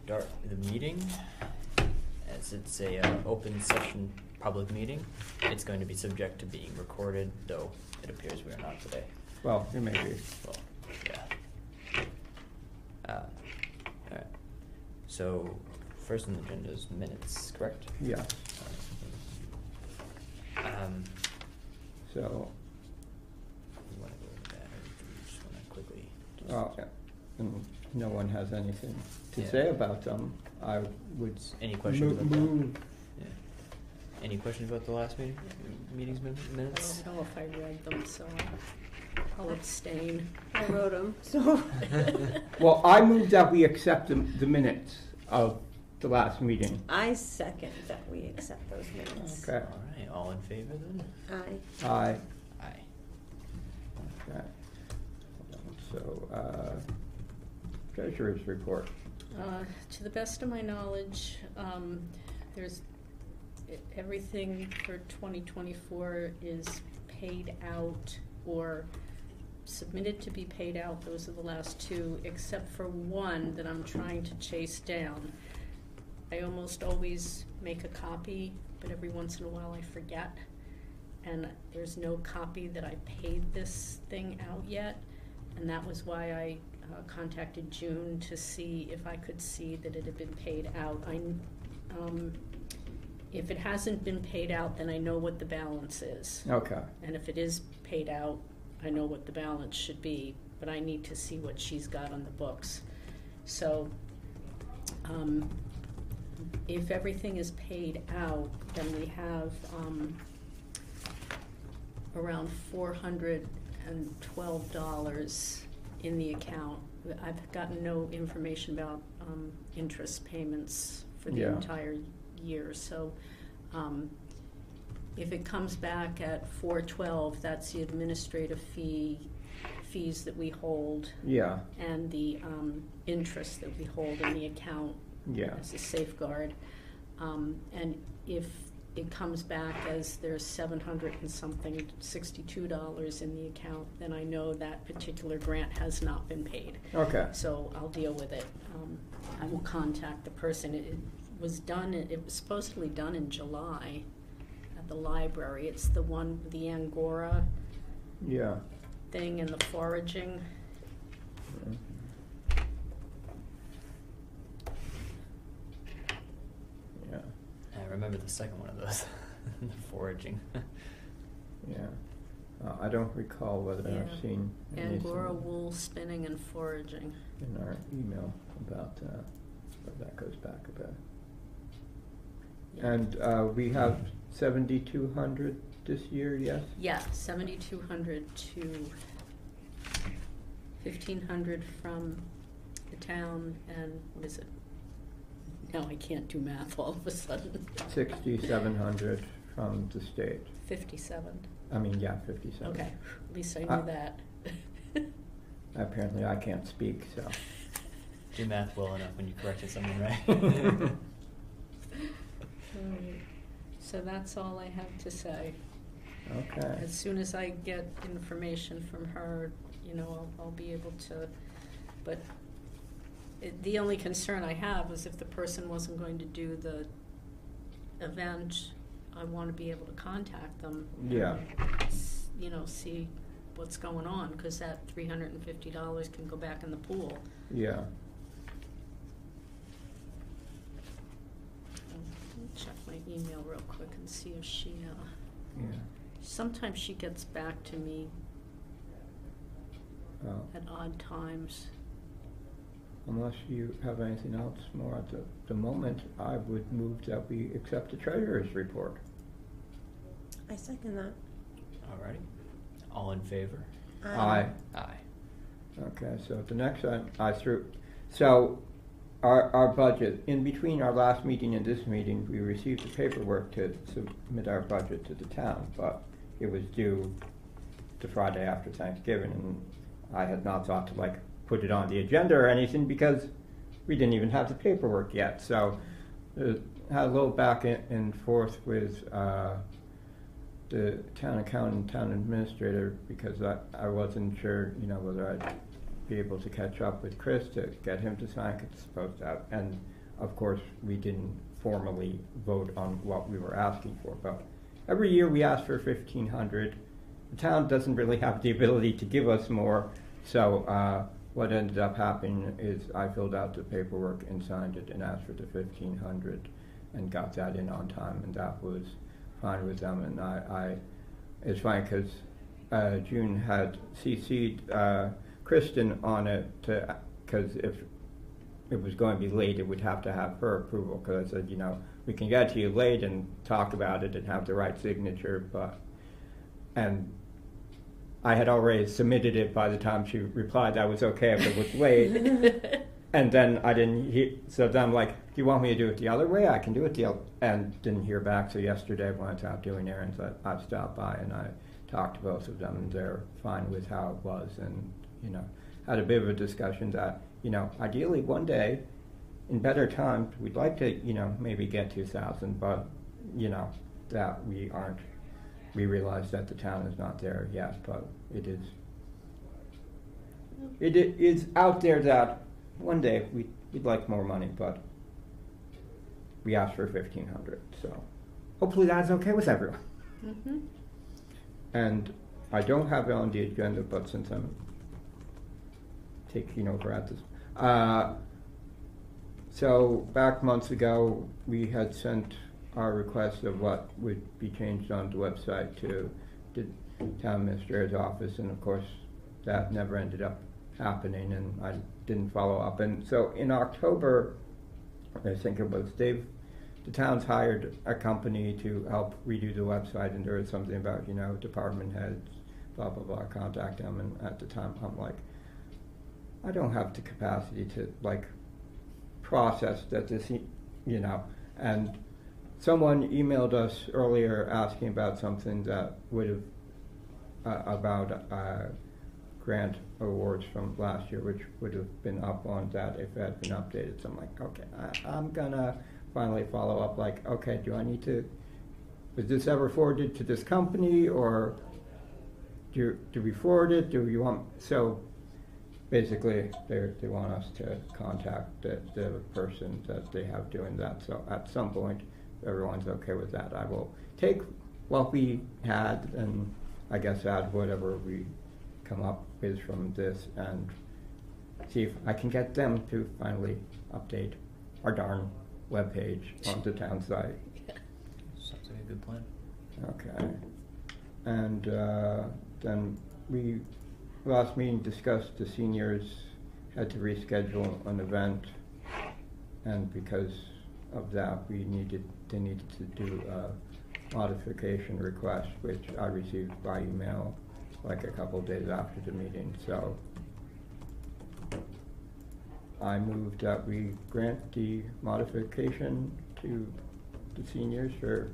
start the meeting. As it's a open session public meeting, it's going to be subject to being recorded, though it appears we are not today. Well, it may be. Well, yeah. All right. So, first on the agenda is minutes, correct? Yeah. So. You want to go over that, or do you just want to quickly? Yeah. And no one has anything to Yeah. say about them. I would Any questions about move. that? Yeah. Any questions about the last meeting's I minutes? don't know if I read them, so I'll abstain. I wrote them, so. Well, I move that we accept the minutes of the last meeting. I second that we accept those minutes. Okay. All right, all in favor then? Aye. Aye. Aye. Okay. So, treasurer's report. To the best of my knowledge, there's everything for 2024 is paid out or submitted to be paid out. Those are the last two, except for one that I'm trying to chase down. I almost always make a copy, but every once in a while I forget. And there's no copy that I paid this thing out yet. And that was why I contacted June to see if I could see that it had been paid out. If it hasn't been paid out, then I know what the balance is. Okay. And if it is paid out, I know what the balance should be, but I need to see what she's got on the books. So, if everything is paid out, then we have around $412 in the account. I've gotten no information about interest payments for the Yeah. entire year, so if it comes back at $412, that's the administrative fees that we hold Yeah. and the interest that we hold in the account Yeah. as a safeguard. And if it comes back as there's $762 in the account, then I know that particular grant has not been paid. Okay. So I'll deal with it. I will contact the person. It was supposedly done in July at the library. It's the one with the Angora Yeah. thing and the foraging. Yeah. I remember the second one of those, the foraging. Yeah. I don't recall whether Yeah. I've seen Angora anything wool spinning and foraging. in our email about that, but that goes back a bit. Yeah. And we have 7,200 this year, yes? Yeah, 7,200 to 1,500 from the town, and what is it? No, I can't do math all of a sudden. 6,700 from the state. 57. I mean, yeah, 57. Okay, at least I knew that. Apparently I can't speak, so. Do math well enough when you corrected something, right? Alright, so that's all I have to say. Okay. As soon as I get information from her, I'll be able to, but the only concern I have was if the person wasn't going to do the event, I want to be able to contact them. Yeah. And, see what's going on, because that $350 can go back in the pool. Yeah. Let me check my email real quick and see if she, Yeah. sometimes she gets back to me at odd times. Unless you have anything else more at the moment, I would move that we accept the treasurer's report. I second that. Alrighty. All in favor? Aye. Aye. Okay, so the next one so our budget, in between our last meeting and this meeting, we received the paperwork to submit our budget to the town, but it was due the Friday after Thanksgiving, and I had not thought to put it on the agenda or anything because we didn't even have the paperwork yet. So had a little back and forth with the town accountant, town administrator, because I wasn't sure, whether I'd be able to catch up with Chris to get him to sign. It's supposed to have, and of course, we didn't formally vote on what we were asking for, but every year we ask for 1,500. The town doesn't really have the ability to give us more, so what ended up happening is I filled out the paperwork and signed it and asked for the 1,500 and got that in on time, and that was fine with them. And it's fine because June had CC'd Kristen on it because if it was going to be late, it would have to have her approval, because I said, you know, we can get to you late and talk about it and have the right signature, and I had already submitted it by the time she replied that was okay if it was late. And then I didn't hear, so then I'm like, do you want me to do it the other way? I can do it the other, and didn't hear back. So yesterday when I was out doing errands, I stopped by and I talked to both of them, and they're fine with how it was, and, you know, had a bit of a discussion that, you know, ideally one day, in better times, we'd like to, you know, maybe get 2,000, but, you know, that we realize that the town is not there yet, but it is out there that one day we'd like more money, but we asked for 1,500, so hopefully that's okay with everyone. Mm-hmm. And I don't have it on the agenda, but since I'm taking over at this, so back months ago, we had sent our request of what would be changed on the website to the town administrator's office, and of course that never ended up happening, and I didn't follow up. And so in October, I think it was the town's hired a company to help redo the website, and there was something about, you know, department heads, blah blah blah, contact them. And at the time I'm like, I don't have the capacity to like process that, this, you know. And someone emailed us earlier asking about something that would have about grant awards from last year, which would have been up on that if it had been updated. So I'm like, okay, I'm gonna finally follow up. Like, okay, do I need to? Was this ever forwarded to this company, or do we forward it? Do you want? So basically, they want us to contact the person that they have doing that. So at some point, if everyone's okay with that, I will take what we had and I guess add whatever we come up with from this and see if I can get them to finally update our darn webpage on the town site. Yeah. Sounds like a good plan. Okay. And then we, last meeting, discussed the seniors had to reschedule an event, and because of that they needed to do a modification request, which I received by email like a couple of days after the meeting. So I moved that we grant the modification to the seniors for,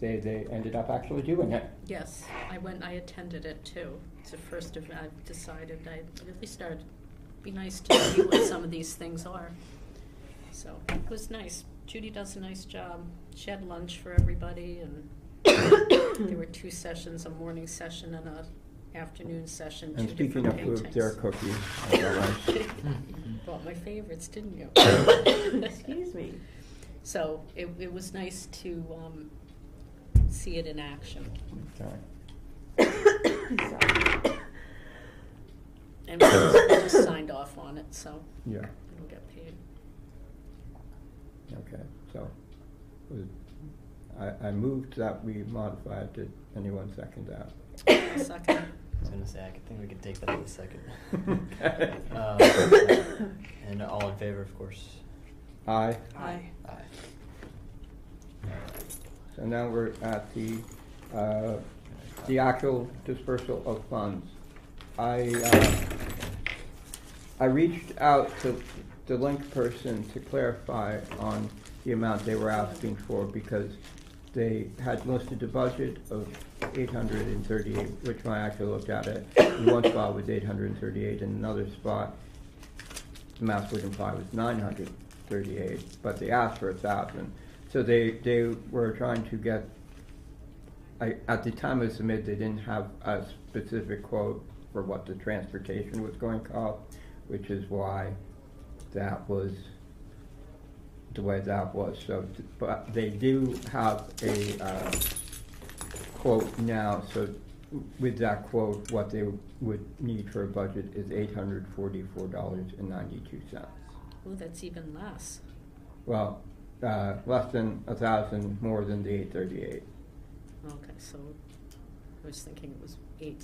they ended up actually doing it. Yes, I attended it too. It's the first event I've decided I really started. Be nice to see what some of these things are. So it was nice. Judy does a nice job. She had lunch for everybody, and there were 2 sessions, a morning session and a afternoon session. And 2 speaking of different food, paintings. there are cookies. I got lunch. You bought my favorites, didn't you? Excuse me. So it was nice to see it in action. Okay. Sorry. And we just signed off on it, so Yeah. it'll get paid. Okay. So I moved that we modified. Did anyone second that? A second. I was gonna say, I think we could take that as a second. Okay. And all in favor, of course. Aye. Aye. Aye. So now we're at the actual dispersal of funds. I reached out to the link person to clarify on the amount they were asking for, because they had listed a budget of 838, which when I actually looked at it, in one spot was 838, and another spot, the math would imply was 938, but they asked for 1,000. So they were trying to get, at the time of submit, they didn't have a specific quote for what the transportation was going to cost, which is why that was the way that was, so, but they do have a, quote now, so with that quote, what they would need for a budget is $844.92. Oh, that's even less. Well, less than 1,000 more than the 838. Okay, so I was thinking it was eight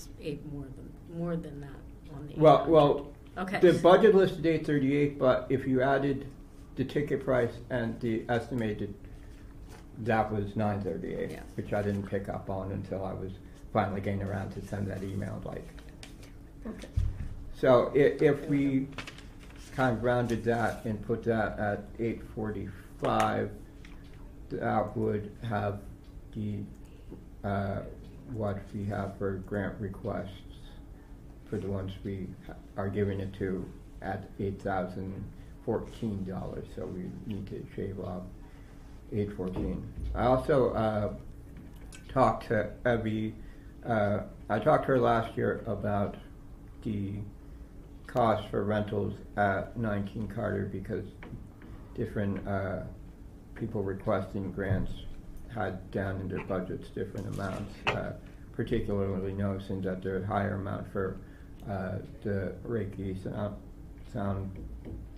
more than that on the. Well, Okay. the budget listed 838, but if you added the ticket price and the estimated, that was 938, Yeah. which I didn't pick up on until I was finally getting around to send that email, like. Okay. So if we kind of rounded that and put that at 845, that would have the, what we have for grant requests for the ones we are giving it to at $8,014, so we need to shave off $814. I also talked to Evie, I talked to her last year about the cost for rentals at 19 Carter because different people requesting grants had down in their budgets different amounts, particularly noticing that there's a higher amount for the Reiki sound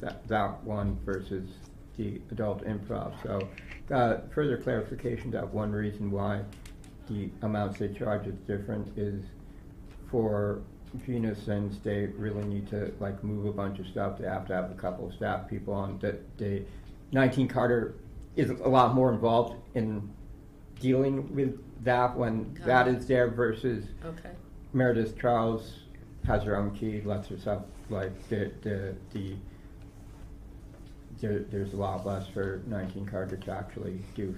that one versus the adult improv. So further clarification that one reason why the amounts they charge is different is for Gina, since they really need to like move a bunch of stuff, they have to have a couple of staff people on. The 19 Carter is a lot more involved in dealing with that when that is there versus Okay. Meredith Charles has her own key, lets herself like there's a lot less for 19 Carter to actually do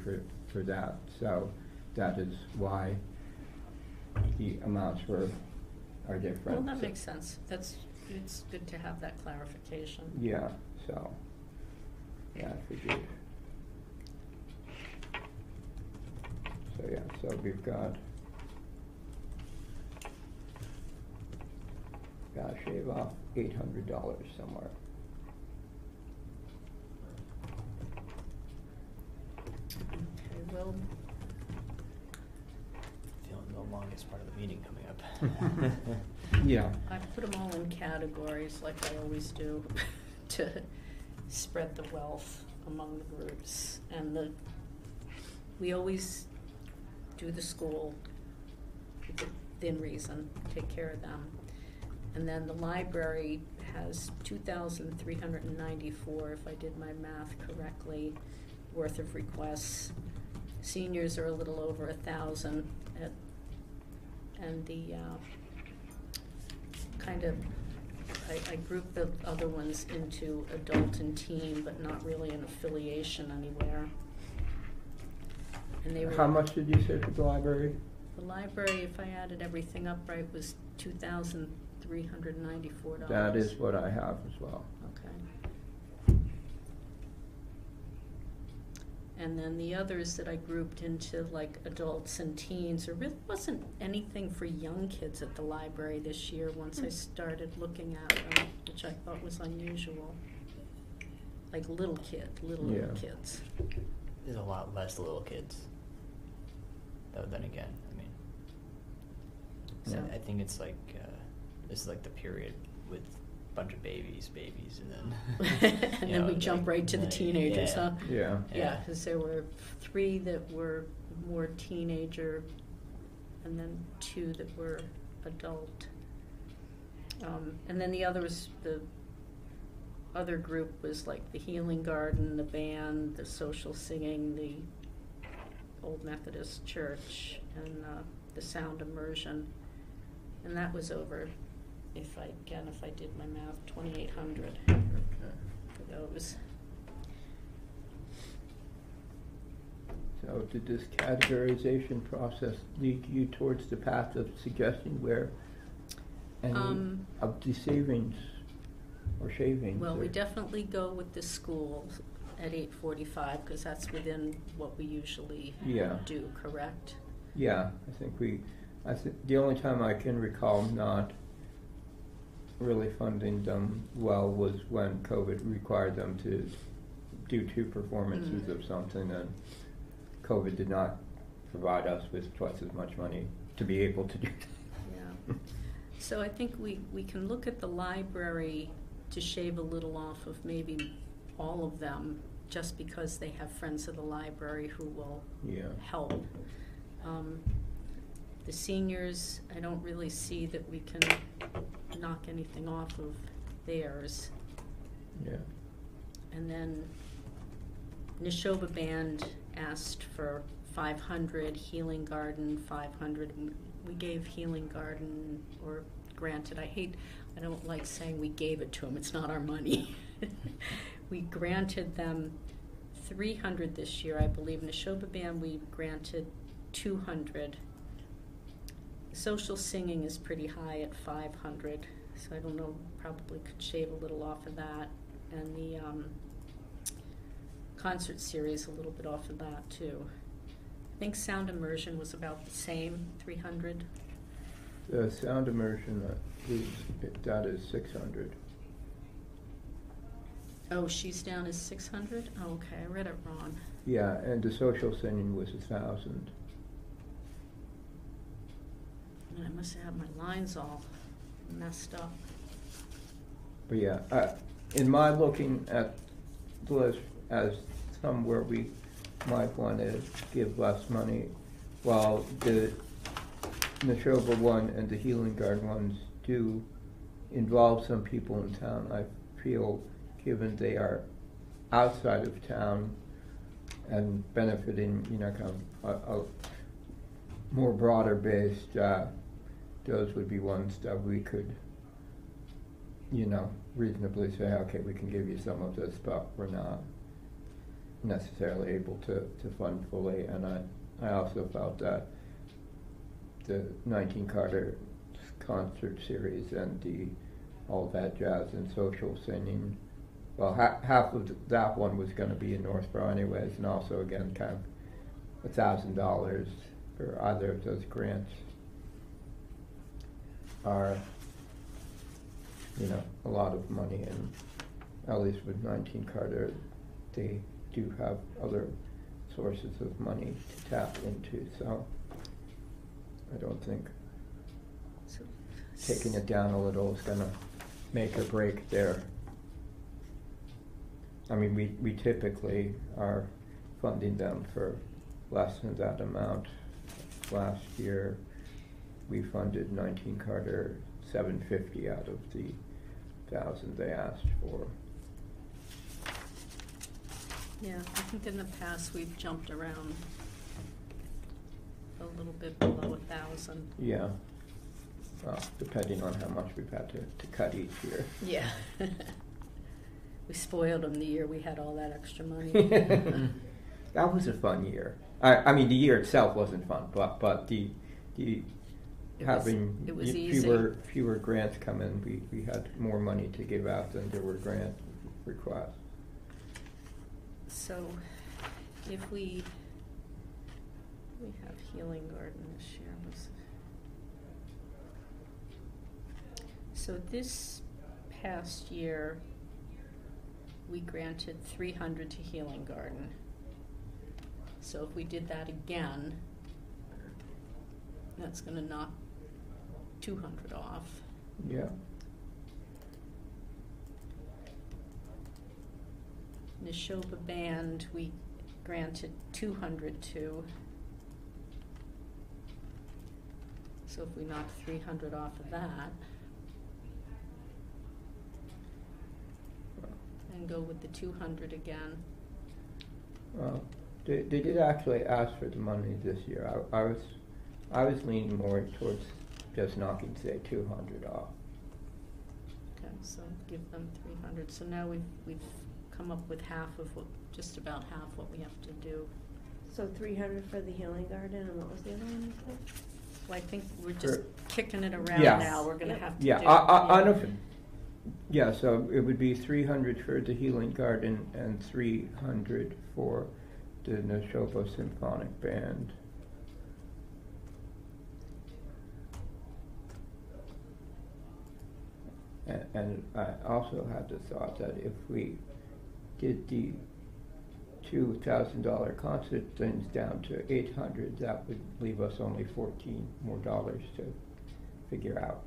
for that. So that is why the amounts are different. Well, that So- makes sense. It's good to have that clarification. Yeah, so, yeah, I figured. So, yeah, so we've gotta shave off $800 somewhere. Okay, well, Feeling the longest part of the meeting coming up. Yeah. I put them all in categories like I always do to spread the wealth among the groups. And we always do the school within reason, take care of them. And then the library has 2,394, if I did my math correctly, worth of requests. Seniors are a little over 1,000 and the I grouped the other ones into adult and teen, but not really an affiliation anywhere. And they were. How much did you say for the library? The library, if I added everything up right, was $2,394. That is what I have as well. Okay. And then the others that I grouped into like adults and teens, there really wasn't anything for young kids at the library this year once I started looking at them, which I thought was unusual. Like little kids. Yeah. There's a lot less little kids. Though then again, I mean, So- I think it's like this is like the period with a bunch of babies, and then And you then know, we jump right to the like, teenagers, yeah. huh? Yeah. Yeah, because there were 3 that were more teenager, and then 2 that were adult. And then the others, the other group was like the Healing Garden, the band, the social singing, the Old Methodist Church, and the sound immersion. And that was over, if I did my math, 2,800 for those. So did this categorization process lead you towards the path of suggesting where any of the savings or shavings? Well, we or- definitely go with the school at 845, because that's within what we usually Yeah. do, correct? Yeah, I think the only time I can recall not really funding them well was when COVID required them to do two performances of something, and COVID did not provide us with twice as much money to be able to do that. Yeah. So I think we can look at the library to shave a little off of maybe all of them, just because they have friends of the library who will Yeah. help. The seniors, I don't really see that we can knock anything off of theirs. Yeah. And then Neshoba Band asked for 500, Healing Garden 500. We gave Healing Garden, or granted, I don't like saying we gave it to them, it's not our money. We granted them 300 this year, I believe. Neshoba Band, we granted 200. Social singing is pretty high at 500, so I don't know, probably could shave a little off of that. And the concert series a little bit off of that too. I think sound immersion was about the same, 300. The sound immersion, that is 600. Oh, she's down as 600? Oh, okay, I read it wrong. Yeah, and the social singing was 1,000. I must have had my lines all messed up. But yeah, in my looking at the list as somewhere we might want to give less money, while the Neshoba one and the Healing Garden ones do involve some people in town, I feel, given they are outside of town and benefiting, kind of a more broader based, those would be ones that we could, reasonably say, okay, we can give you some of this, but we're not necessarily able to fund fully. And I also felt that the 19 Carter concert series and all that jazz and social singing, well, half of that one was going to be in Northborough anyways, and also again kind of $1,000 for either of those grants are, a lot of money, and at least with 19 Carter, they do have other sources of money to tap into, so I don't think So, taking it down a little is gonna make or break their, I mean, we typically are funding them for less than that amount. Last year, we funded 19 Carter $750 out of the 1,000 they asked for. yeah, I think in the past we've jumped around a little bit below 1,000. Yeah, well, depending on how much we've had to cut each year. Yeah. We spoiled them the year we had all that extra money. That was a fun year. I mean, the year itself wasn't fun, but the having it was fewer grants come in, we had more money to give out than there were grant requests. So, if we have Healing Garden this year. So this past year, we granted 300 to Healing Garden. So if we did that again, that's gonna knock 200 off. Yeah. Neshoba Band, we granted 200 to. So if we knock 300 off of that, and go with the 200 again. Well, they did actually ask for the money this year. I was leaning more towards just knocking, say, 200 off. Okay, so give them 300. So now we've come up with just about half what we have to do. So 300 for the Healing Garden, and what was the other one you said? Well, I think we're just For- kicking it around Yeah. now. We're gonna Yep. have to Yeah, yeah, so it would be 300 for the Healing Garden and 300 for the Neshoba Symphonic Band. And I also had the thought that if we did the $2,000 concert things down to $800, that would leave us only $14 more to figure out.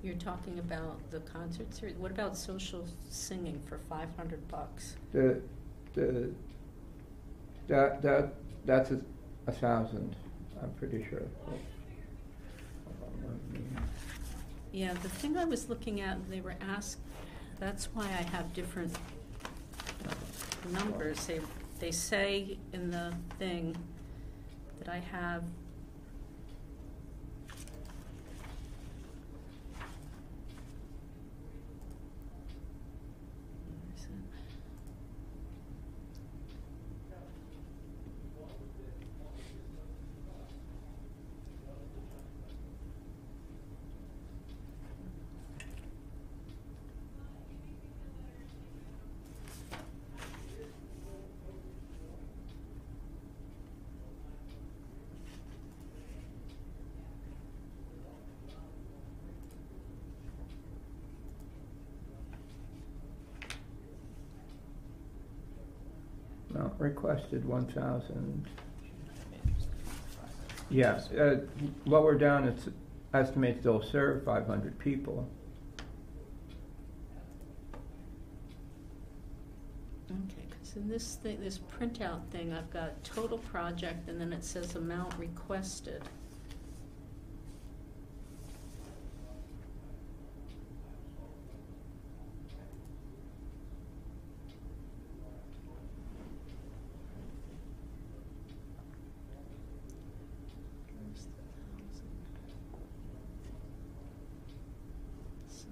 You're talking about the concert series. What about social singing for $500? That's 1,000, I'm pretty sure. Yeah, the thing I was looking at, they were asked, that's why I have different numbers. They say in the thing that I have where is it? No, requested 1,000. Yes, lower down it estimates they'll serve 500 people. Okay, because in this thing, this printout thing, I've got total project and then it says amount requested. Where's the 1,000? So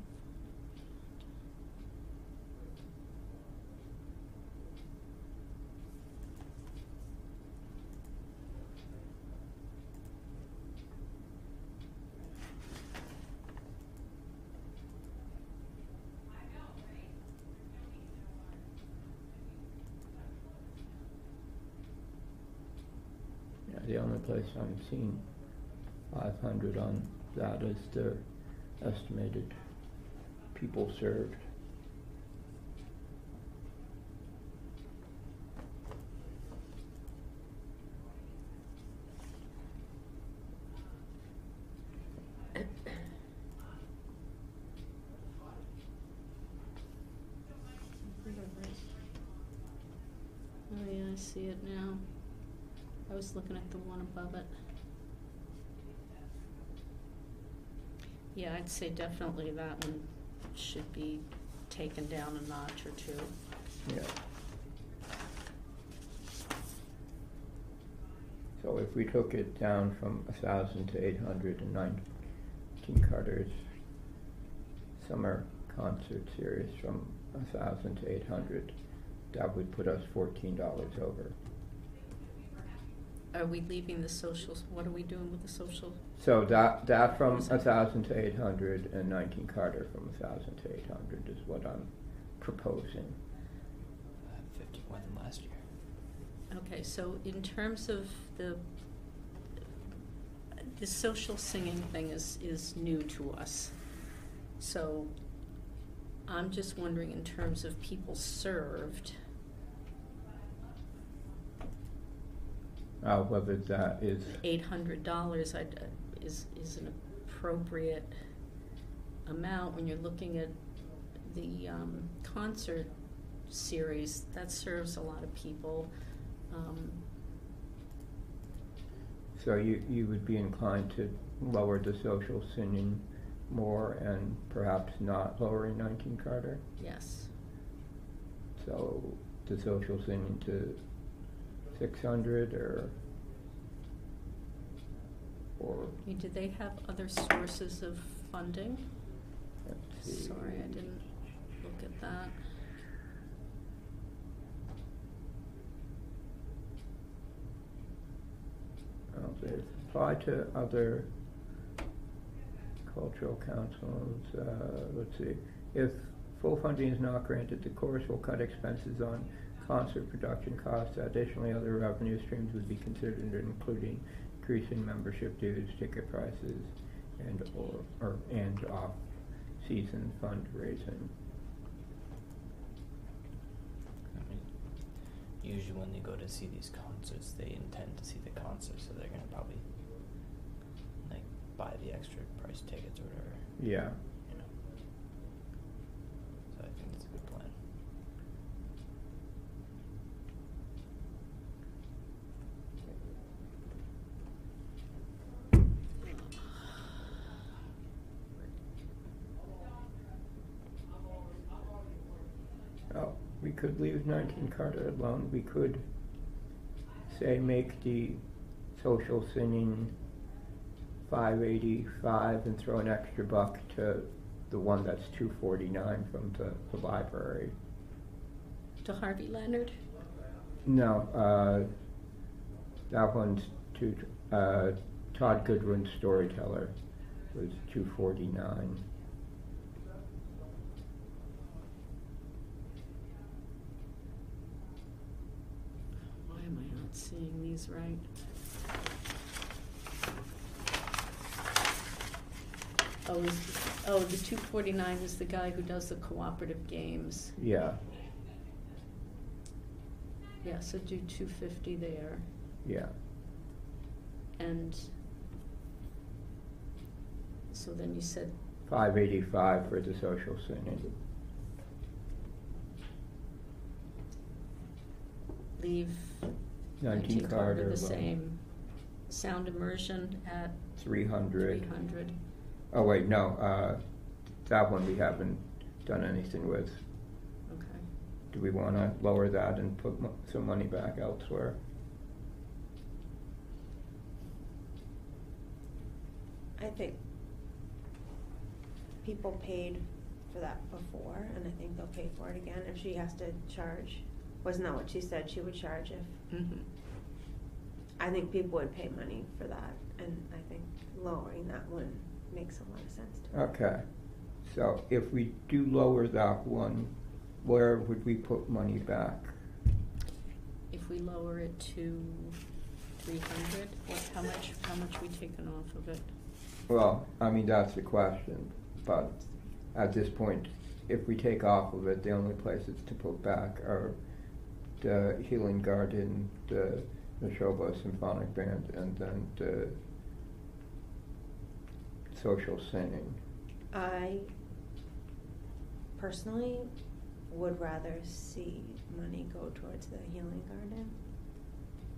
Yeah, the only place I'm seeing 500 on that is the estimated people served. Oh yeah, I see it now. I was looking at the one above it. Yeah, I'd say definitely that one should be taken down a notch or two. Yeah. So if we took it down from 1,000 to 819 Carter's summer concert series from 1,000 to 800, that would put us $14 over. Are we leaving the socials? What are we doing with the social? So that from 1,000 to 800 and 19 Carter from 1,000 to 800 is what I'm proposing. 50 more than last year. Okay, so in terms of the social singing thing is new to us. So I'm just wondering in terms of people served. Whether that is $800 is an appropriate amount when you're looking at the concert series. That serves a lot of people. so you would be inclined to lower the social singing more and perhaps not lowering 19 Carter? Yes. So the social singing to 600 or I mean, do they have other sources of funding? let's see. Sorry, I didn't look at that. Well, they apply to other cultural councils. Let's see. If full funding is not granted, the chorus will cut expenses on concert production costs. Additionally, other revenue streams would be considered, including increasing membership dues, ticket prices, and off-season fundraising. I mean, usually imagine when they go to see these concerts, they intend to see the concert, so they're gonna probably like buy the extra price tickets or whatever, Yeah. you know. So I think it's a good plan. Oh, we could leave 19 Carter alone. We could say make the social singing 585 and throw an extra buck to the one that's 249 from the library. To Harvey Leonard? No, that one's to Todd Goodwin's Storyteller was 249. Why am I not seeing these right? The 249 is the guy who does the cooperative games. Yeah, Yeah, so do 250 there. yeah. And so then you said 585 for the social singing. leave 19 Carter Carter the alone. same. Sound immersion at 300. 300. Oh wait, no, that one we haven't done anything with. Okay. Do we want to lower that and put some money back elsewhere? I think people paid for that before, and I think they'll pay for it again if she has to charge. Wasn't that what she said she would charge if? Mm-hmm. I think people would pay money for that, and I think lowering that one makes a lot of sense to me. Okay, so if we do lower that one, where would we put money back? If we lower it to 300, how much we taken off of it? Well, I mean, that's the question, but at this point, if we take off of it, the only places to put back are the Healing Garden, the Neshoba Symphonic Band, and then the social singing. I personally would rather see money go towards the Healing Garden.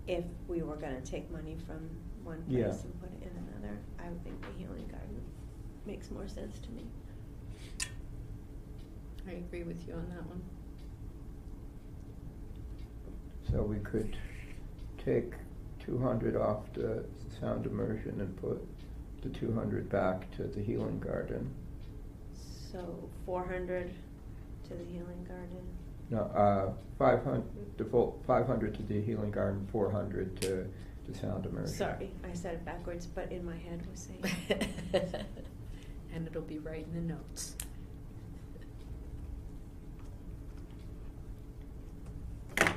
If we were gonna take money from one place Yeah. and put it in another, I would think the Healing Garden makes more sense to me. I agree with you on that one. So we could take 200 off the sound immersion and put the 200 back to the Healing Garden. So 400 to the Healing Garden. No, 500, the full 500 to the Healing Garden, 400 to the sound immersion. Sorry, I said it backwards, but in my head was saying. And it'll be right in the notes. Let's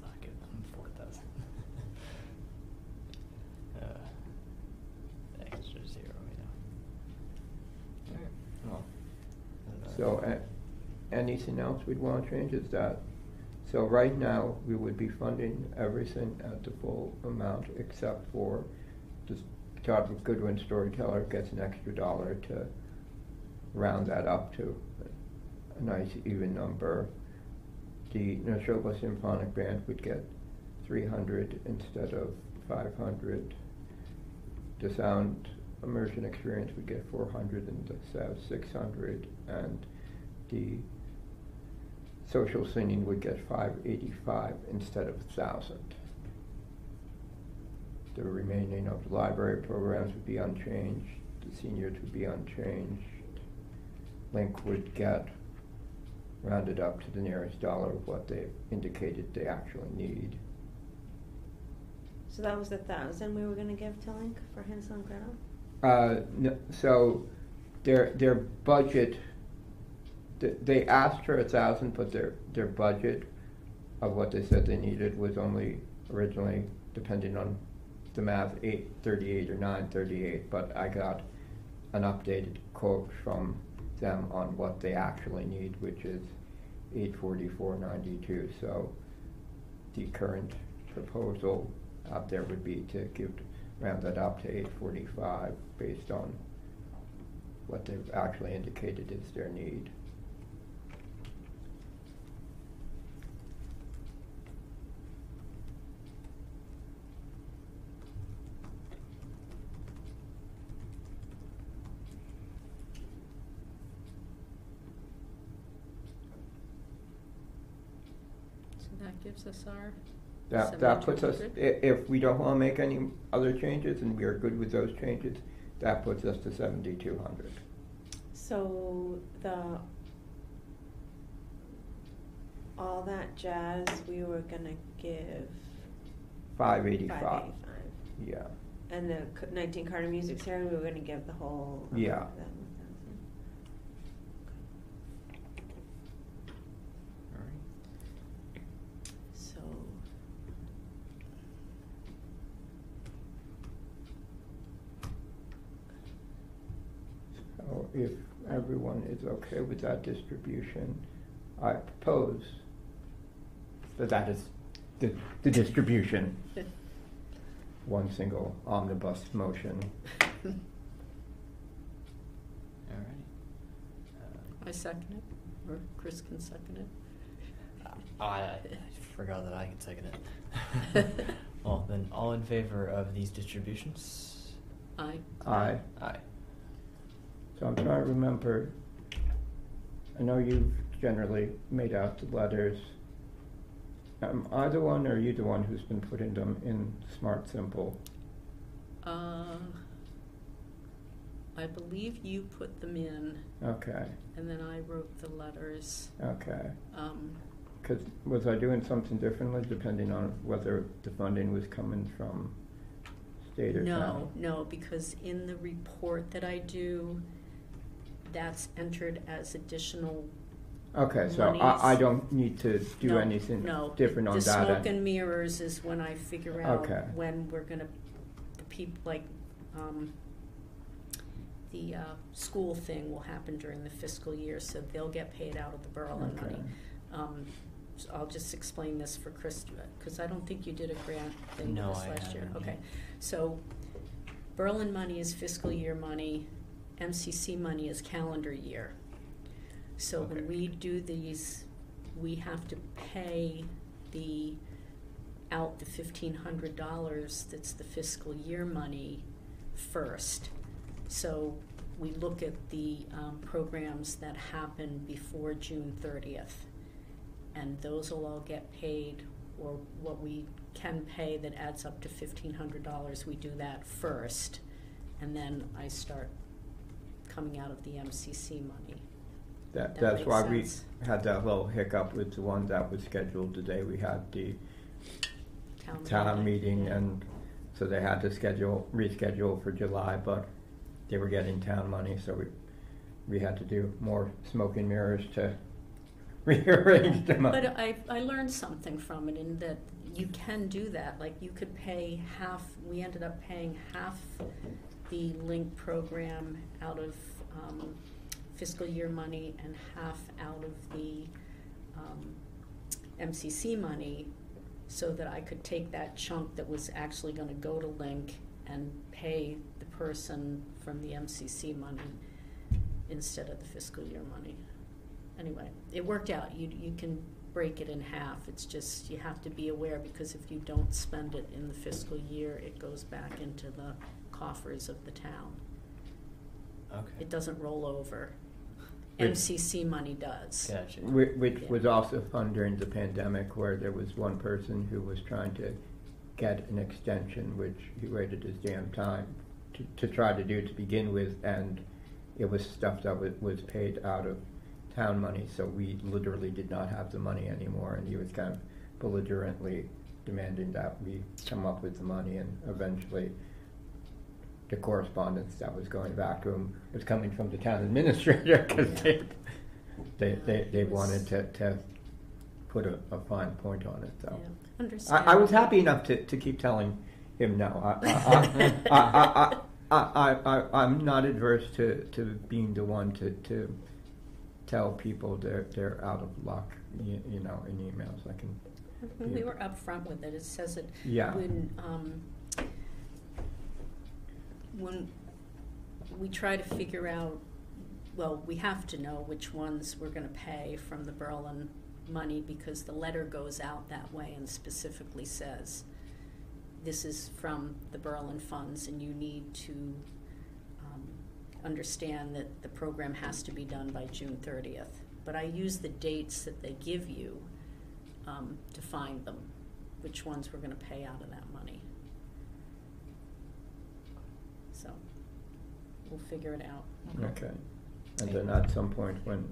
not give them 4,000. Extra zero, you know. Alright, well. So, anything else we'd want to change is that, so right now, we would be funding everything at the full amount except for the Todd Goodwin Storyteller gets an extra $1 to round that up to a nice even number. The Neshoba Symphonic Band would get 300 instead of 500. The Sound Immersion Experience would get 400 instead of 600, and the social singing would get 585 instead of 1,000. The remaining of the library programs would be unchanged. The seniors would be unchanged. Link would get rounded up to the nearest dollar of what they indicated they actually need. So that was the 1,000 we were gonna give to Link for Hansel and Gretel? No, so their budget, they asked for 1,000, but their budget of what they said they needed was only originally, depending on the math, 838 or 938, but I got an updated quote from them on what they actually need, which is $844.92. So the current proposal out there would be to round that up to $845 based on what they've actually indicated is their need. So that gives us our That puts us, 7,200. if we don't want to make any other changes and we are good with those changes, that puts us to 7,200. So all that jazz, we were gonna give 585. 585. Yeah. And the 19 Carter Music Center, we were gonna give the whole. Yeah. That 1,000. All right. So. So if everyone is okay with that distribution, I propose that is the distribution. One single omnibus motion. All right. I second it, or Chris can second it. I forgot that I can second it. Well, then, all in favor of these distributions? Aye. Aye. Aye. So I'm trying to remember, I know you've generally made out the letters. Am I the one or are you the one who's been putting them in Smart Simple? I believe you put them in, Okay, and then I wrote the letters. okay. Um, Because was I doing something differently depending on whether the funding was coming from state or town? No, because in the report that I do, that's entered as additional. Okay, so monies. I don't need to do No, anything no. different on The that smoke end? and mirrors is when I figure out Okay. when we're gonna, the people, like, the school thing will happen during the fiscal year, so they'll get paid out of the Berlin Okay. money. So I'll just explain this for Chris, because I don't think you did a grant thing No, with us I last year. haven't, Okay, yeah. so Berlin money is fiscal year money, MCC money is calendar year. So Okay. when we do these, we have to pay out the $1,500 that's the fiscal year money first. So we look at the programs that happen before June 30th. And those will all get paid, or what we can pay that adds up to $1,500, we do that first. And then I start coming out of the MCC money. That That's makes why sense. we had that little hiccup with the one that was scheduled today. We had the town meeting, and so they had to reschedule for July, but they were getting town money, so we had to do more smoke and mirrors to rearrange them up. But I learned something from it, in that you can do that. Like, you could pay half, we ended up paying half the LINK program out of fiscal year money and half out of the MCC money, so that I could take that chunk that was actually gonna go to LINK and pay the person from the MCC money instead of the fiscal year money. Anyway, it worked out. You can break it in half. It's just, you have to be aware, because if you don't spend it in the fiscal year, it goes back into the coffers of the town. Okay. It doesn't roll over. Which- MCC money does. Gotcha. Which Yeah. was also fun during the pandemic, where there was one person who was trying to get an extension, which he waited his damn time to try to do to begin with, and it was stuff that was paid out of town money, so we literally did not have the money anymore, and he was kind of belligerently demanding that we come up with the money, and eventually the correspondence that was going back to him was coming from the town administrator, because Yeah. they It was- wanted to put a fine point on it, so. Yeah, understand. I was happy enough to keep telling him no. I'm not adverse to being the one to tell people they're out of luck, you know, in emails. I can. We Yeah. were upfront with it. It says it Yeah. when we try to figure out, well, we have to know which ones we're going to pay from the Berlin money, because the letter goes out that way and specifically says, this is from the Berlin funds, and you need to understand that the program has to be done by June 30th. But I use the dates that they give you to find them, which ones we're going to pay out of that money. So we'll figure it out. Okay. And then at some point when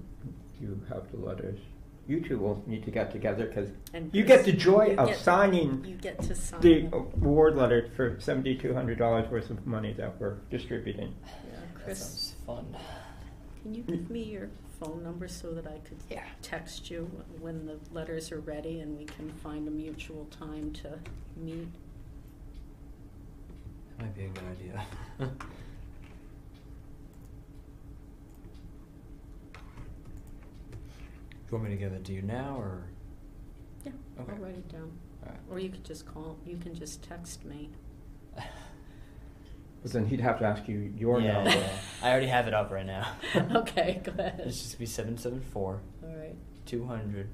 you have the letters, you two will need to get together, because And you Chris, get the joy you of get- signing You get to sign. the award letter for $7,200 worth of money that we're distributing. Yeah, That Chris, sounds fun. can you give me your phone number so that I could Yeah. text you when the letters are ready and we can find a mutual time to meet? That might be a good idea. Do you want me to give it to you now, or? Yeah, Okay. I'll write it down. Alright. Or you could just call, you can just text me. But then he'd have to ask you your Yeah, number. yeah. I already have it up right now. Okay, go ahead. It's just be 774 All right, 200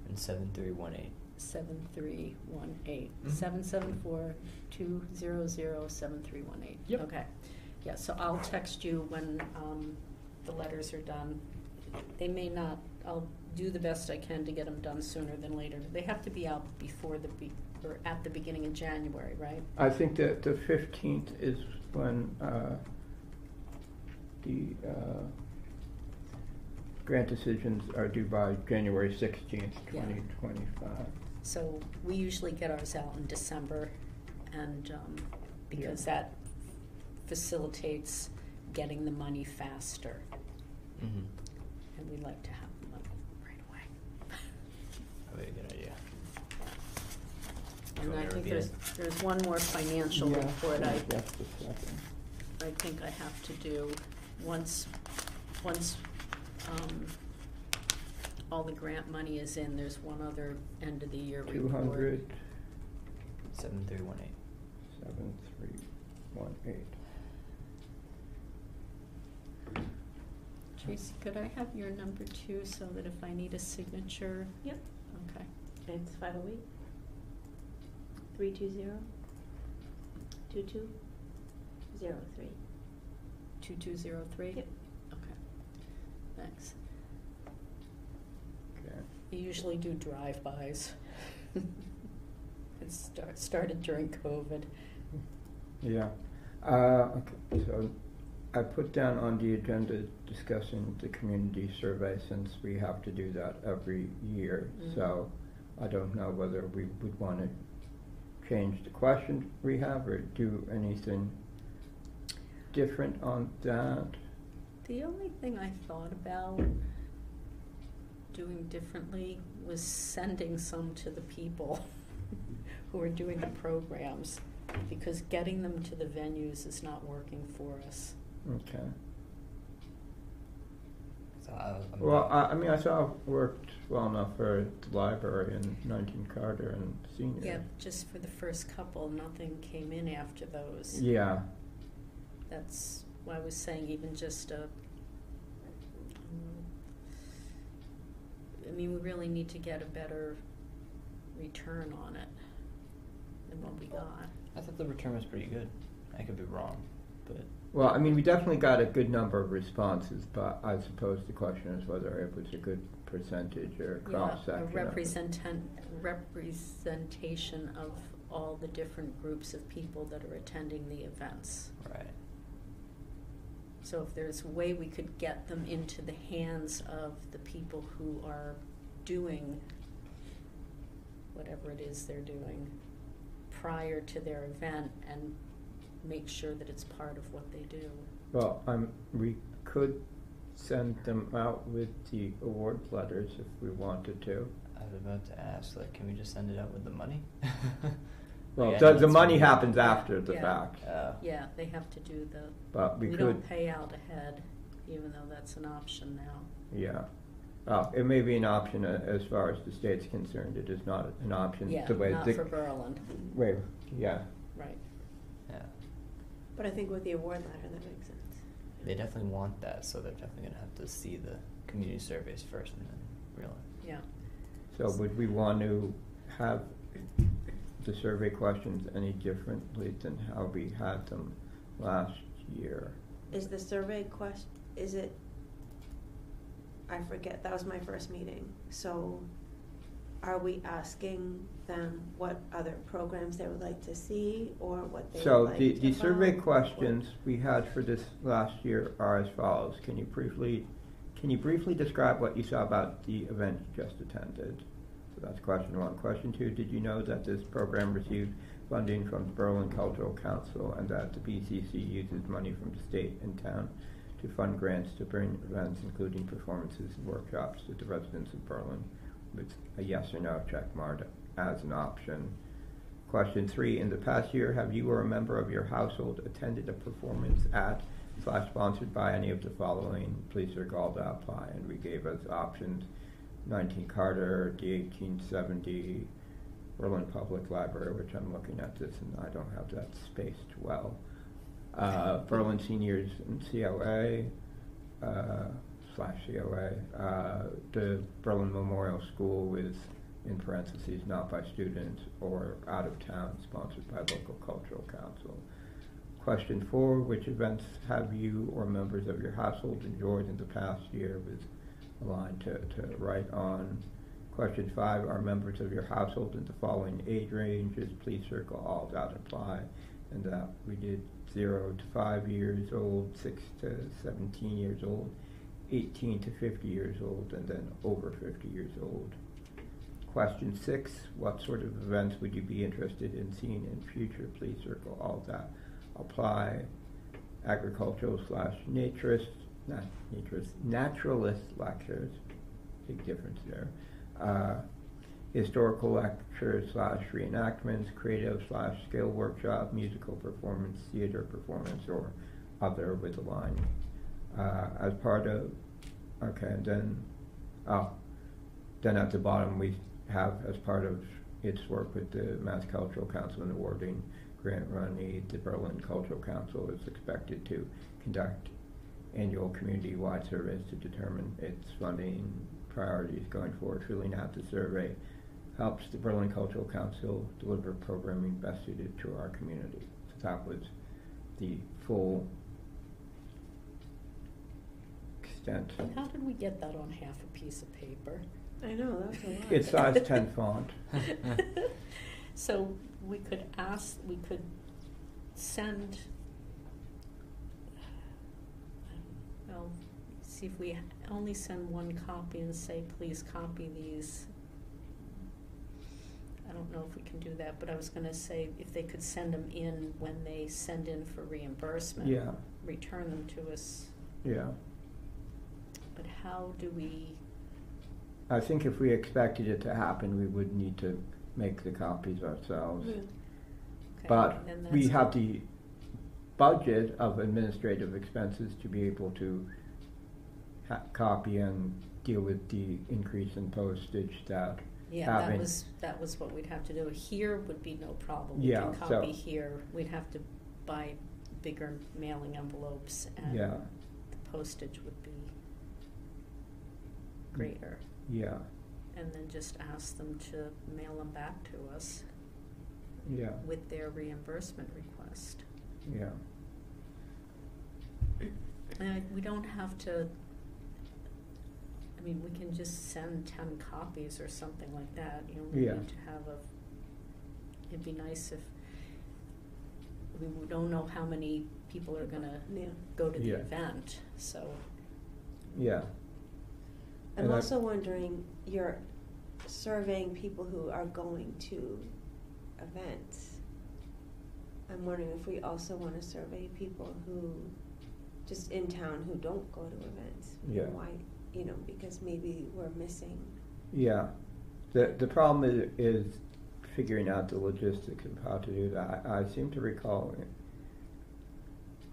and 7318. 7318. Mhm. 774-200-7318. Yep. Okay. Yeah, so I'll text you when the letters are done. They may not, I'll do the best I can to get them done sooner than later. They have to be out before or at the beginning of January, right? I think that the 15th is when the grant decisions are due by January 16th, Yeah. 2025. So we usually get ours out in December, and because that facilitates getting the money faster, Mm-hmm. and we like to have the money right away. That'd be a good idea. And Want I me to think review there's one more financial Yeah, report just a second. I think I have to do once all the grant money is in. There's one other end of the year report. 200, 7318. 7318. Tracy, could I have your number too, so that if I need a signature? Yep. Okay. It's 508 320-2203. 2203? Yep. Okay. Thanks. Okay. You usually do drive-bys. It started during COVID. Yeah. Okay. So I put down on the agenda discussing the community survey, since we have to do that every year. Mhm. So I don't know whether we would want to change the question we have or do anything different on that. The only thing I thought about doing differently was sending some to the people who are doing the programs, because getting them to the venues is not working for us. Okay. So I'm Well, I mean, I saw it worked well enough for the library and 19 Carter and senior. Yeah, just for the first couple, nothing came in after those. Yeah. That's why I was saying even just I mean, we really need to get a better return on it than what we got. I thought the return was pretty good. I could be wrong, but Well, I mean, we definitely got a good number of responses, but I suppose the question is whether it was a good percentage or cross-section. A representation of all the different groups of people that are attending the events. right. So if there's a way we could get them into the hands of the people who are doing whatever it is they're doing prior to their event, and make sure that it's part of what they do. Well, we could send them out with the award letters if we wanted to. I was about to ask, like, can we just send it out with the money? Well, Like, I know the it's money gonna be- happens after the Yeah. fact, Yeah, they have to do but we we could. don't pay out ahead. even though that's an option now. Yeah. It may be an option as far as the state's concerned. It is not an option. Yeah, the way not for Berlin, Wait, yeah. right. Yeah. But I think with the award letter, that makes sense. They definitely want that, so they're definitely gonna have to see the community surveys first and then realize. Yeah. So would we want to have the survey questions any differently than how we had them last year? Is the survey is it, I forget, that was my first meeting, so are we asking them what other programs they would like to see, or what they So would like the to survey follow? questions we had for this last year are as follows. Can you briefly describe what you saw about the event you just attended? So that's question one. Question two, did you know that this program received funding from the Berlin Cultural Council and that the BCC uses money from the state and town to fund grants to bring events, including performances and workshops, to the residents of Berlin, with a yes or no check marked as an option? Question three, in the past year, have you or a member of your household attended a performance at / sponsored by any of the following? Please recall to apply. And we gave us options: 19 Carter, the 1870, Berlin Public Library, which I'm looking at this and I don't have that spaced well. Berlin Seniors and COA, /COA, the Berlin Memorial School with, in parentheses, not by students, or out of town, sponsored by local cultural council. Question four, which events have you or members of your household enjoyed in the past year, with a line to write on. Question five, are members of your household in the following age ranges? Please circle all that apply. And that we did 0 to 5 years old, 6 to 17 years old, 18 to 50 years old, and then over 50 years old. Question six, what sort of events would you be interested in seeing in future? Please circle all that apply. Agricultural / naturalist lectures, big difference there. Historical lectures / reenactments, creative / skill workshop, musical performance, theater performance, or other, with a line. As part of, okay, and then at the bottom we have, as part of its work with the Mass Cultural Council in awarding grant money, the Berlin Cultural Council is expected to conduct annual community-wide surveys to determine its funding priorities going forward. Filling out the survey helps the Berlin Cultural Council deliver programming best suited to our community. So that was the full extent. How did we get that on half a piece of paper? I know, that was a lot. It's size 10 font. So we could send, well, see if we only send one copy and say, please copy these. I don't know if we can do that, but I was gonna say if they could send them in when they send in for reimbursement. Yeah. Return them to us. Yeah. But how do we, I think if we expected it to happen, we would need to make the copies ourselves. Yeah. okay, But then we that's- have the budget of administrative expenses to be able to copy and deal with the increase in postage that Yeah, having. that was what we'd have to do. Here would be no problem. Yeah, We can so- copy here. We'd have to buy bigger mailing envelopes and Yeah. the postage would be greater. Yeah, And then just ask them to mail them back to us yeah, with their reimbursement request. yeah. And we don't have to, I mean, we can just send 10 copies or something like that, you know, we Yeah. need to have it'd be nice if, we don't know how many people are gonna Yeah. go to the Yeah. event, so, Yeah. I'm And also wondering, you're surveying people who are going to events. I'm wondering if we also want to survey people who, just in town, who don't go to events. Yeah. Why, because maybe we're missing. Yeah. The problem is figuring out the logistics of how to do that. I seem to recall,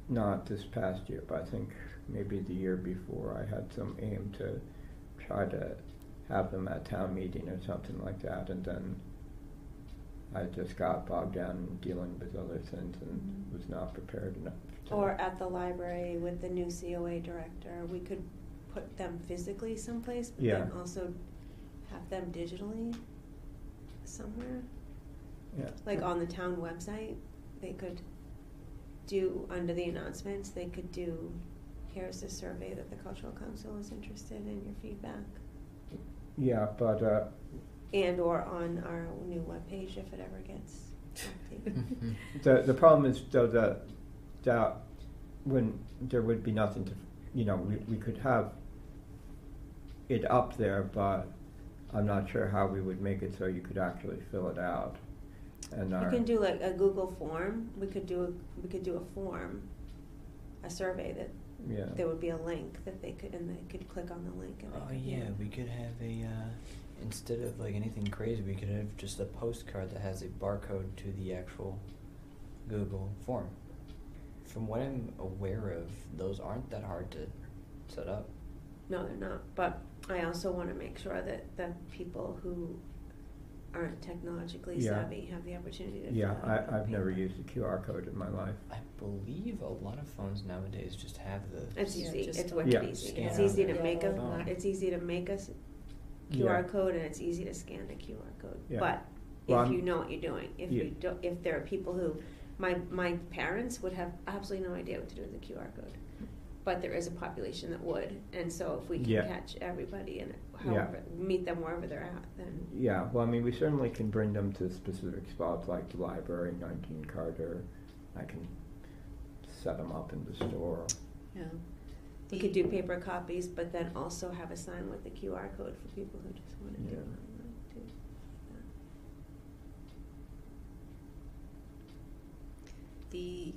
not this past year, but I think maybe the year before, I had some aim to try to have them at town meeting or something like that, and then I just got bogged down in dealing with other things and was not prepared enough. Or at the library with the new COA director, we could put them physically someplace, but then Yeah. also have them digitally somewhere. Yeah. Like on the town website, they could do, under the announcements, they could do, here's a survey that the Cultural Council is interested in your feedback. Yeah, but And or on our new webpage if it ever gets updated. the problem is though that when there would be nothing to, we could have it up there, but I'm not sure how we would make it so you could actually fill it out. And You can do like a Google form. We could do a form, a survey that yeah. there would be a link that they could click on the link and they Oh could yeah, we could have a, instead of like anything crazy, we could have just a postcard that has a barcode to the actual Google form. From what I'm aware of, those aren't that hard to set up. No, they're not. But I also want to make sure that the people who aren't technologically Yeah. savvy have the opportunity to Yeah, fill out I've never paper. used a QR code in my life. I believe a lot of phones nowadays just have the. It's Yeah, easy. just It's a- wicked Yeah. easy. Scan It's on easy to their make phone. it's easy to make a QR code, and it's easy to scan the QR code. Yeah. But Well, if I'm- you know what you're doing, if Yeah. you don't, if there are people who, my parents would have absolutely no idea what to do with the QR code, but there is a population that would, and so if we can Yeah. catch everybody and however meet them wherever they're at, then Yeah, well, I mean, we certainly can bring them to specific spots like the library, 19 Carter. I can set them up in the store. Yeah. we could do paper copies, but then also have a sign with the QR code for people who just want to do Yeah. it online too. The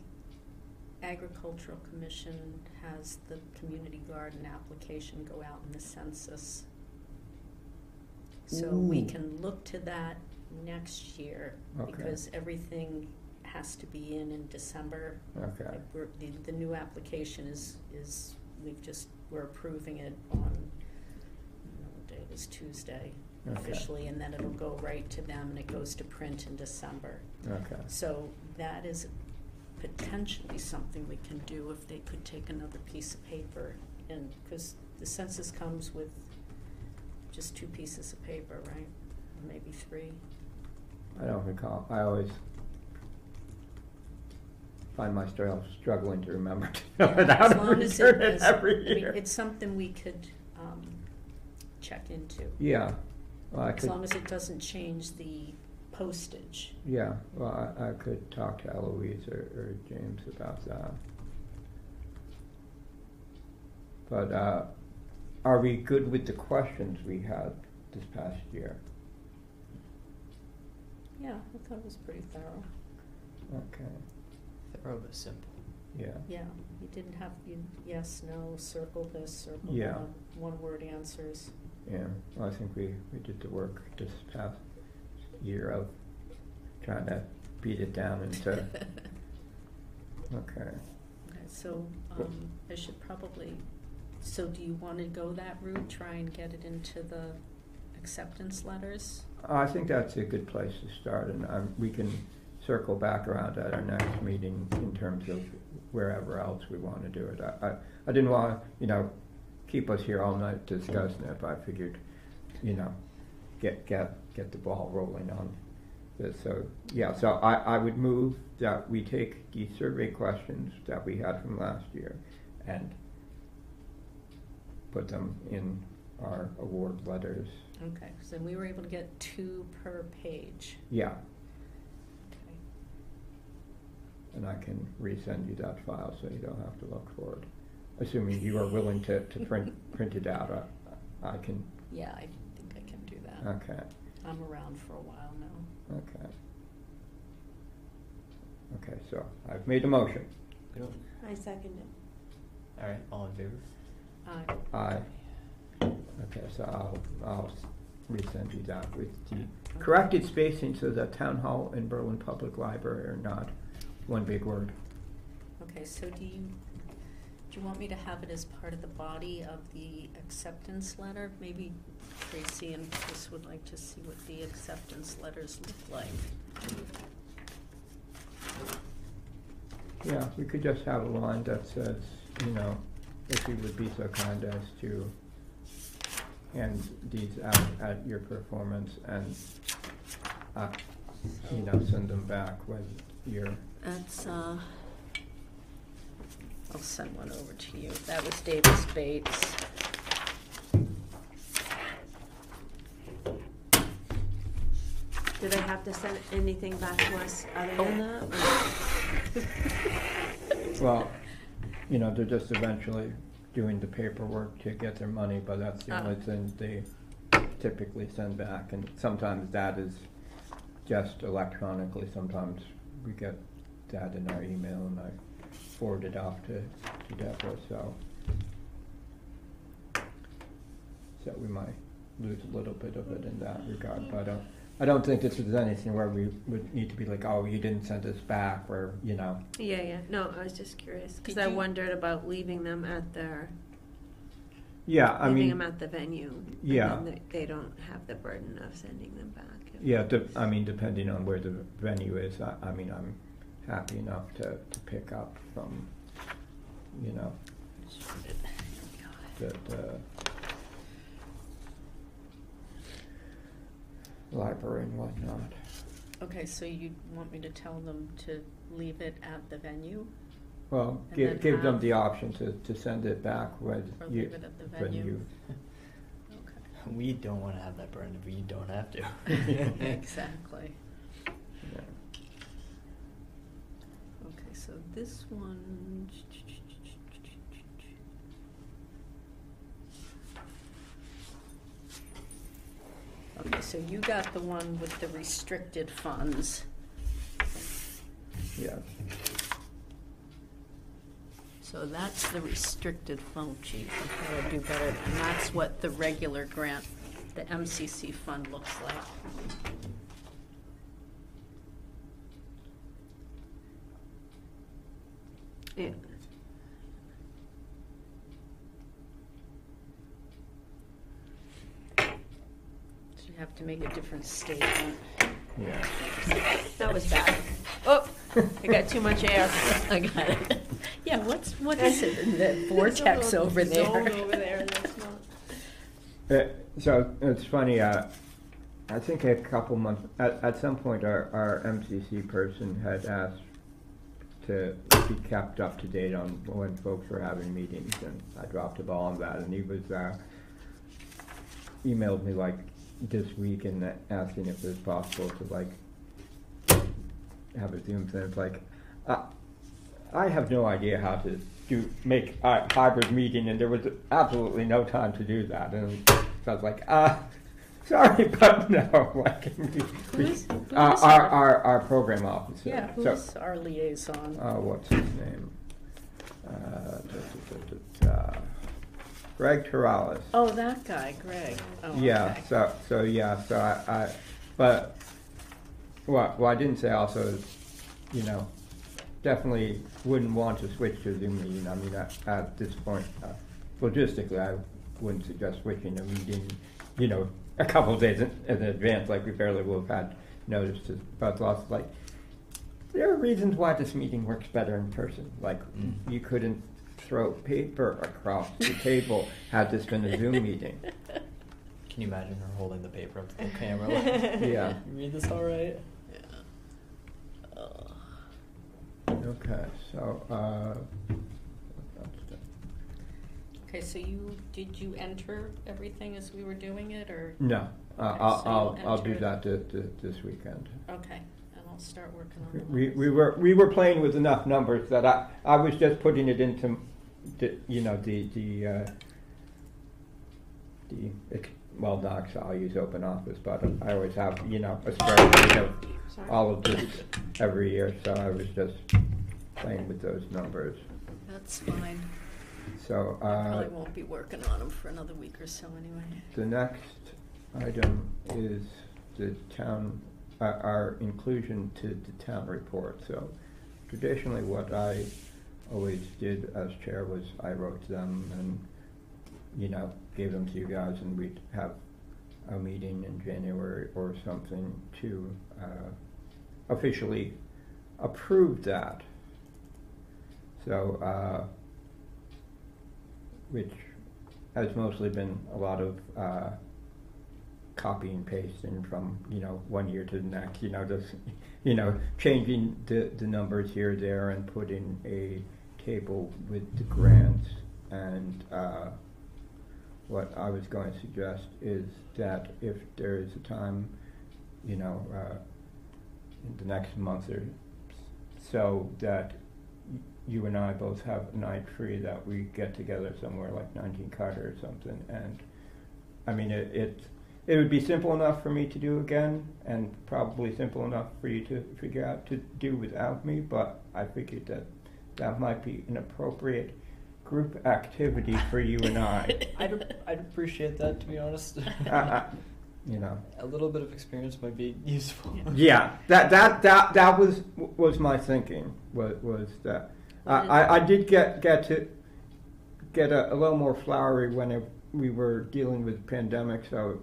Agricultural Commission has the community garden application go out in the census. So we Ooh. can look to that next year Okay. because everything has to be in December. Okay. The new application is we're approving it on, I don't know what day it is, Tuesday Okay. officially, and then it'll go right to them and it goes to print in December. Okay. So that is potentially something we can do if they could take another piece of paper, and, because the census comes with just 2 pieces of paper, right? Or maybe 3. I don't recall. I always find myself struggling to remember to fill it out As and long as return it is- every I mean, year. it's something we could check into. Yeah. Well, I As could, long as it doesn't change the postage. yeah, well, I could talk to Eloise or James about that. But are we good with the questions we had this past year? Yeah, I thought it was pretty thorough. Okay. Thorough but simple. Yeah. Yeah, you didn't have, yes, no, circle this, circle Yeah. that, 1-word answers. Yeah. Well, I think we did the work this past year of trying to beat it down into. Okay. Okay, so I should probably, so do you want to go that route, try and get it into the acceptance letters? I think that's a good place to start, and we can circle back around at our next meeting in terms of wherever else we want to do it. I didn't want to, keep us here all night discussing it, but I figured, get the ball rolling on this. So, yeah, so I would move that we take the survey questions that we had from last year and put them in our award letters. Okay, so then we were able to get 2 per page. Yeah. Okay. And I can resend you that file so you don't have to look for it. Assuming you are willing to print it out, I can. Yeah, I think I can do that. Okay. I'm around for a while now. Okay. Okay, so I've made a motion. Good. I second it. All right, all in favor? Aye. Okay, so I'll resend you that with the corrected spacing so that Town Hall and Berlin Public Library are not one big word. Okay, so do you, Do you want me to have it as part of the body of the acceptance letter? Maybe Tracy and Chris would like to see what the acceptance letters look like. Yeah, we could just have a line that says, you know, if you would be so kind as to hand these out at your performance and, you know, send them back with your. That's, I'll send one over to you. That was Davis Bates. Do they have to send anything back to us other than that? Or? Well, you know, they're just eventually doing the paperwork to get their money, but that's the only thing they typically send back. And sometimes that is just electronically. Sometimes we get that in our email and I forward it off to Deborah, so we might lose a little bit of it in that regard, but I don't think this is anything where we would need to be like, oh, you didn't send us back, or, you know. Yeah. No, I was just curious because Did I you- wondered about leaving them at their. Yeah, I leaving mean, them at the venue. Yeah. And then they don't have the burden of sending them back. yeah, I mean, depending on where the venue is, I mean, I'm happy enough to pick up from, you know, the library and whatnot. Okay, so you want me to tell them to leave it at the venue? Well, And give then them have- the option to send it back with Or you. leave it at the venue? Okay. We don't want to have that burden if we don't have to. Exactly. Yeah. Okay, so this one. Okay, so you got the one with the restricted funds. Yeah. So that's the restricted fund chief. I thought I'd do better. And that's what the regular grant, the MCC fund looks like. Yeah. So you have to make a different statement. Yeah. That was bad. Oh, I got too much air. I got it. Yeah, what is it in the vortex over there? Zone over there, that's not. So it's funny. I think a couple months at some point, our MCC person had asked to be kept up to date on when folks were having meetings, and I dropped a ball on that. And he was emailed me like this week and asking if it was possible to like have a Zoom thing. It's like I have no idea how to make a hybrid meeting, and there was absolutely no time to do that. And so I was like, sorry, but no. Like, Who's our program officer. Yeah, who's our liaison? What's his name? Greg Torales. Oh, that guy, Greg. Oh, Yeah. okay. So I but what I didn't say also is, you know, definitely wouldn't want to switch to Zoom meeting. I mean, at this point, logistically, I wouldn't suggest switching a meeting, you know, a couple of days in advance. Like, we barely will have had notice to, but it's also like, there are reasons why this meeting works better in person. Like, you couldn't throw paper across the table had this been a Zoom meeting. Can you imagine her holding the paper up to the camera? Yeah. You read this all right? Yeah. Okay, so, Okay, so did you enter everything as we were doing it, or? no, Okay, so you'll I'll do enter- that this weekend. Okay, and I'll start working on it. We were playing with enough numbers that I was just putting it into well, Knox, I'll use Open Office, but I always have, you know, a spreadsheet of Sorry. all of this every year, so I was just playing with those numbers. That's fine. So, I probably won't be working on them for another week or so anyway. the next item is the town, our inclusion to the town report. So traditionally what I always did as chair was I wrote them and, gave them to you guys, and we'd have a meeting in January or something to officially approve that. So, which has mostly been a lot of copy and pasting from, one year to the next, just, changing the numbers here, there, and putting a table with the grants. And what I was going to suggest is that if there is a time, in the next month or so, that you and I both have a night free, that we get together somewhere like 19 Carter or something. And I mean, it would be simple enough for me to do again, and probably simple enough for you to figure out to do without me, but I figured that might be an appropriate group activity for you and I. I'd appreciate that, to be honest. A little bit of experience might be useful. Yeah, that was my thinking. Was that I did get a little more flowery when we were dealing with the pandemic. So,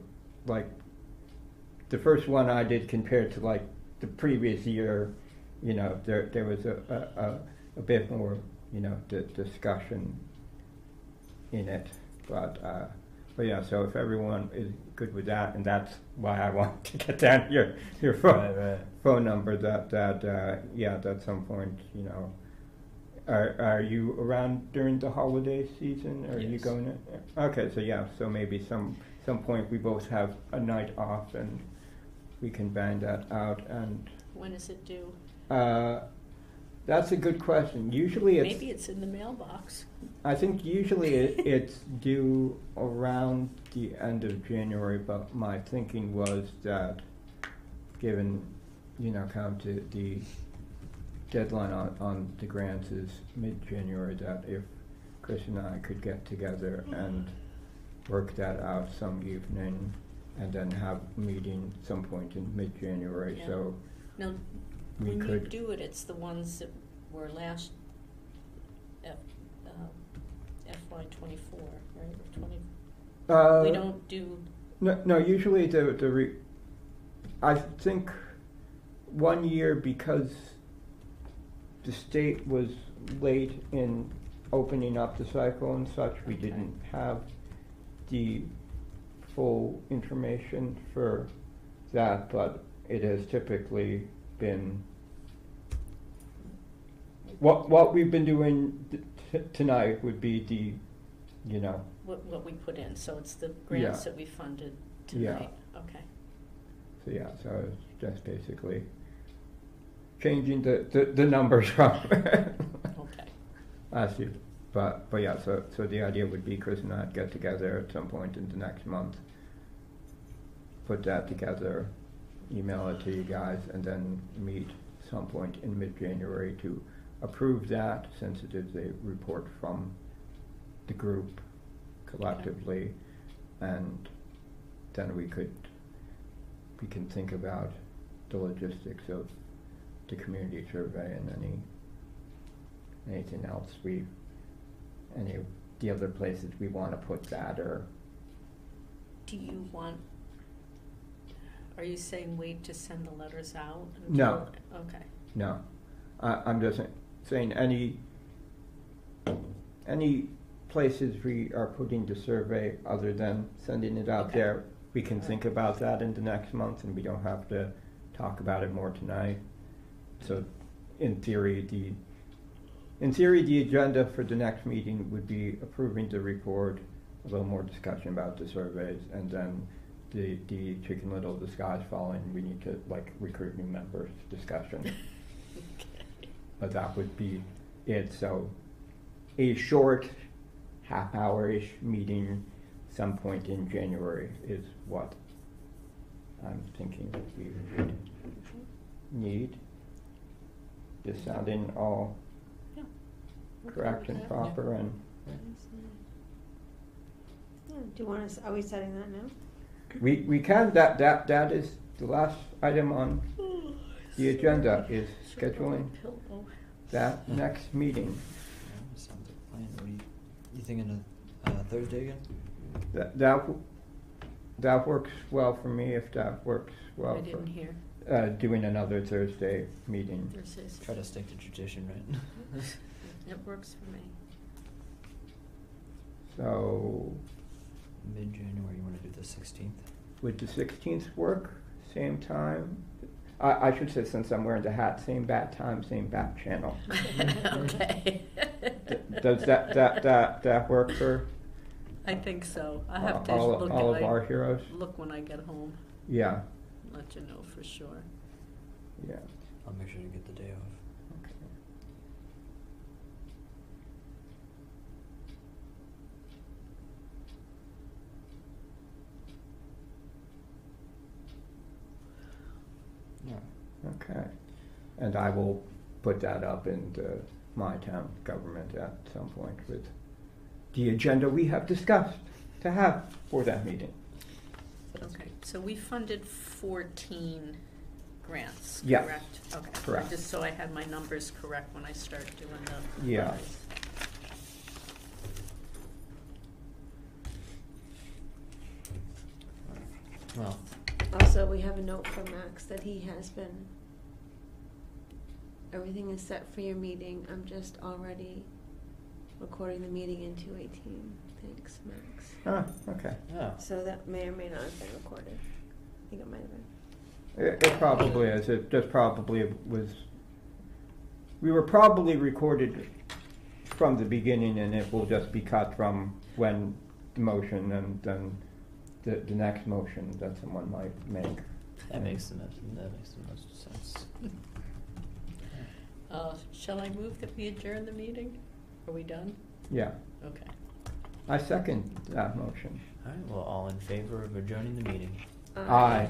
like, the first one I did compared to like the previous year, there was a bit more discussion in it. But yeah, so if everyone is good with that, and that's why I want to get down your phone number, that at some point, are you around during the holiday season? Are you going in? Okay, so maybe some point we both have a night off and we can bang that out. And When is it due? That's a good question. Usually maybe it's in the mailbox. I think usually it's due around the end of January, but my thinking was that given, kind of the deadline on the grants is mid-January, that if Chris and I could get together and work that out some evening and then have a meeting some point in mid-January. Yeah. So Now, we when could you do it, it's the ones that were last FY24, right? Or 20. We don't do. No. Usually I think 1 year, because the state was late in opening up the cycle and such, we didn't have the full information for that, but it has typically been what we've been doing tonight would be the, what we put in, so it's the grants that we funded tonight. Okay. So it's just basically changing the numbers from Okay. last year. But yeah, so the idea would be Chris and I'd get together at some point in the next month, put that together, email it to you guys, and then meet some point in mid-January to approve that, since it is a report from the group collectively, and then we can think about the logistics of the community survey and anything else any of the other places we want to put that. Or do you want? Are you saying wait to send the letters out? No. Okay. No, I'm just saying any places we are putting the survey other than sending it out there, we can think about that in the next month, and we don't have to talk about it more tonight. So in theory, the agenda for the next meeting would be approving the report, a little more discussion about the surveys, and then the Chicken Little disguise following, we need to recruit new members discussion. Okay. But that would be it. So a short half-hour-ish meeting some point in January is what I'm thinking we would need. This sounding all correct and proper, and Do you want us? Are we setting that now? we can. That is the last item on the agenda, is scheduling that next meeting. plan? What are you thinking of Thursday again? That works well for me if that works well I for. didn't hear. Doing another Thursday meeting. Thursdays. Try to stick to tradition, right? It works for me. So, Mid-January, you want to do the 16th? would the 16th work? Same time? I should say, since I'm wearing the hat, same bat time, same bat channel. Okay. Does that work for I think so. I have to all look of at our heroes? look when I get home. Yeah, Let you know for sure. yeah. I'll make sure to get the day off. Okay. Yeah. Okay. And I will put that up in my town government at some point with the agenda we have discussed to have for that meeting. Okay, so we funded 14 grants, Yeah. correct? Okay. Correct. Just so I had my numbers correct when I start doing the. Yeah. numbers. Well, Also, we have a note from Max that he has been, everything is set for your meeting. I'm just already recording the meeting in 2:18. Thanks, Max. Ah, okay. yeah. So that may or may not have been recorded. I think it might have been. It probably is. It just probably was. We were probably recorded from the beginning, and it will just be cut from when the motion and then the next motion that someone might make. That makes the most sense. Shall I move that we adjourn the meeting? Are we done? Yeah, Okay. I second that motion. All right. Well, all in favor of adjourning the meeting? Aye.